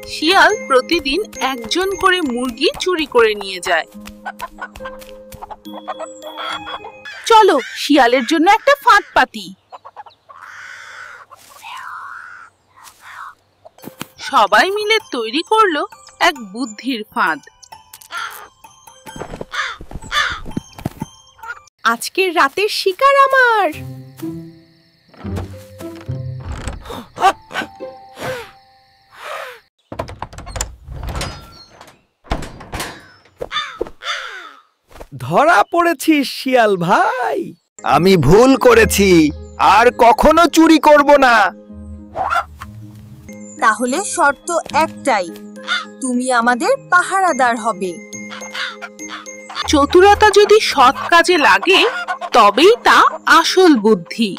শিয়াল প্রতিদিন একজন করে মুরগি চুরি করে নিয়ে যায়। চলো শিয়ালের জন্য একটা ফাঁদ পাতি। সবাই মিলে তৈরি করলো এক বুদ্ধির ফাঁদ। আজকের রাতের শিকার আমার। ধরা পড়েছিস শিয়াল ভাই। আমি ভুল করেছি, আর কখনো চুরি করব না। তাহলে শর্ত একটাই, তুমি আমাদের পাহারাদার হবে। চতুরতা যদি সৎ কাজে লাগে তবেই তা আসল বুদ্ধি।